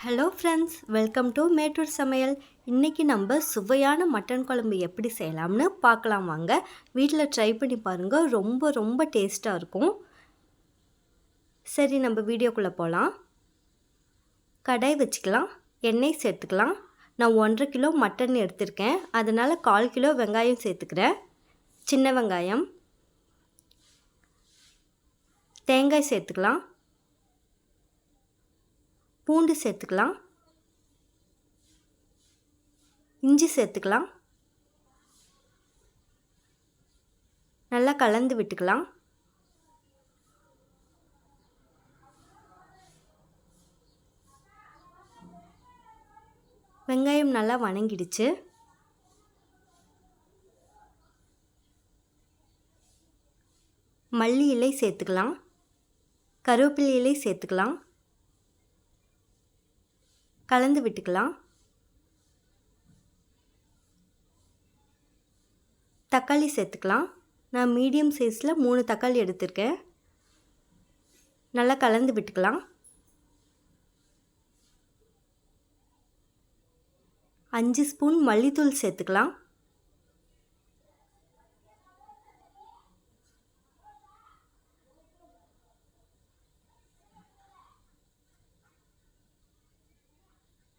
Hello friends, welcome to Mettur சமையல். இன்றைக்கி நம்ம சுவையான மட்டன் குழம்பு எப்படி செய்யலாம்னு பார்க்கலாம் வாங்க. வீட்டில் ட்ரை பண்ணி பாருங்கள், ரொம்ப ரொம்ப டேஸ்ட்டாக இருக்கும். சரி, நம்ம வீடியோக்குள்ளே போகலாம். கடாய் வச்சுக்கலாம், எண்ணெய் சேர்த்துக்கலாம். நான் 1.5 கிலோ மட்டன் எடுத்திருக்கேன், அதனால் 1/4 கிலோ வெங்காயம் சேர்த்துக்கிறேன். சின்ன வெங்காயம், தேங்காய் சேர்த்துக்கலாம், பூண்டு சேர்த்துக்கலாம், இஞ்சி சேர்த்துக்கலாம். நல்லா கலந்து விட்டுக்கலாம். வெங்காயம் நல்லா வணங்கிடுச்சு. மல்லி இலை சேர்த்துக்கலாம், கருவேப்பிலை இலை சேர்த்துக்கலாம், கலந்து விட்டுக்கலாம். தக்காளி சேர்த்துக்கலாம். நான் மீடியம் சைஸில் 3 தக்காளி எடுத்திருக்கேன். நல்லா கலந்து விட்டுக்கலாம். 5 ஸ்பூன் மல்லித்தூள் சேர்த்துக்கலாம்.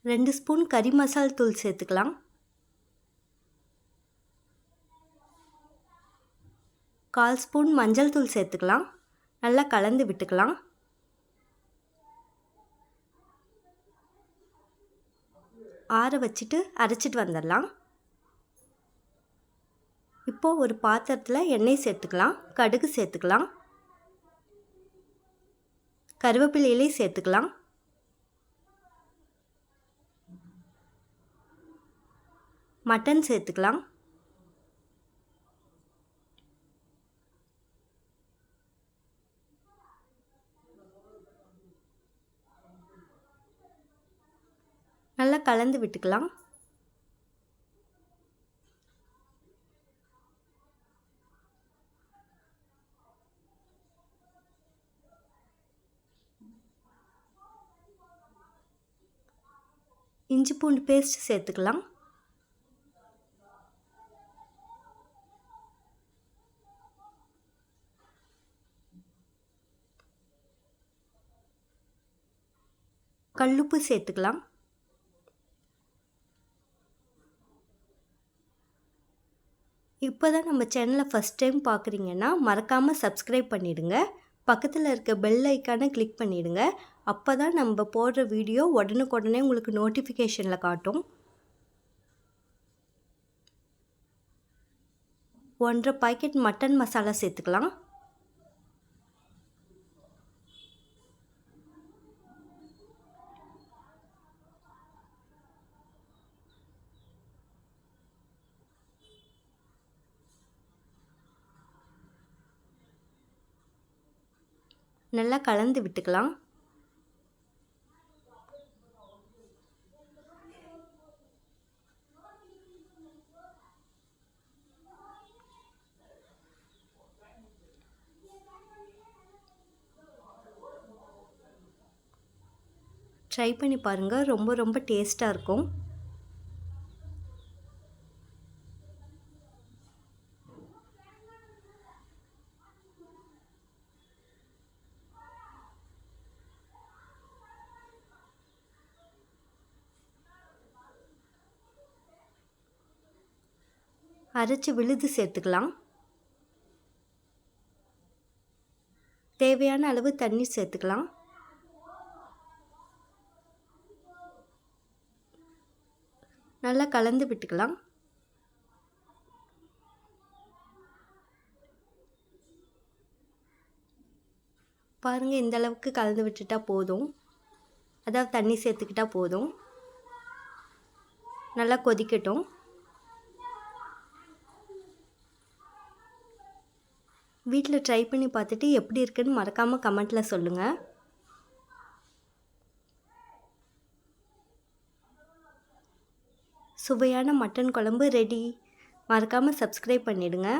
ரெண்டு ஸ்பூன் கறி மசால் தூள் சேர்த்துக்கலாம். 1/4 ஸ்பூன் மஞ்சள் தூள் சேர்த்துக்கலாம். நல்லா கலந்து விட்டுக்கலாம். ஆற வச்சுட்டு அரைச்சிட்டு வந்துடலாம். இப்போது ஒரு பாத்திரத்தில் எண்ணெய் சேர்த்துக்கலாம், கடுகு சேர்த்துக்கலாம், கருவேப்பிலை இலை சேர்த்துக்கலாம், மட்டன் சேர்த்துக்கலாம், நல்லா கலந்து விட்டுக்கலாம். இஞ்சி பூண்டு பேஸ்ட் சேர்த்துக்கலாம். கல்லுப்பு சேர்த்துக்கலாம். இப்போ தான் நம்ம சேனலை ஃபஸ்ட் டைம் பார்க்குறீங்கன்னா மறக்காமல் சப்ஸ்கிரைப் பண்ணிவிடுங்க. பக்கத்தில் இருக்க பெல் ஐக்கானை கிளிக் பண்ணிவிடுங்க. அப்போ தான் நம்ம போடுற வீடியோ உடனுக்குடனே உங்களுக்கு நோட்டிஃபிகேஷனில் காட்டும். 1.5 பாக்கெட் மட்டன் மசாலா சேர்த்துக்கலாம். நல்லா கலந்து விட்டுக்கலாம். ட்ரை பண்ணி பாருங்கள், ரொம்ப ரொம்ப டேஸ்ட்டாக இருக்கும். அரைச்சி விழுது சேர்த்துக்கலாம். தேவையான அளவு தண்ணி சேர்த்துக்கலாம். நல்லா கலந்து விட்டுக்கலாம். பாருங்கள், இந்த அளவுக்கு கலந்து விட்டுட்டா போதும். அதாவது தண்ணி சேர்த்துக்கிட்டா போதும். நல்லா கொதிக்கட்டும். வீட்டில் ட்ரை பண்ணி பார்த்துட்டு எப்படி இருக்குன்னு மறக்காமல் கமெண்ட்டில் சொல்லுங்கள். சுவையான மட்டன் குழம்பு ரெடி. மறக்காமல் சப்ஸ்கிரைப் பண்ணிவிடுங்க.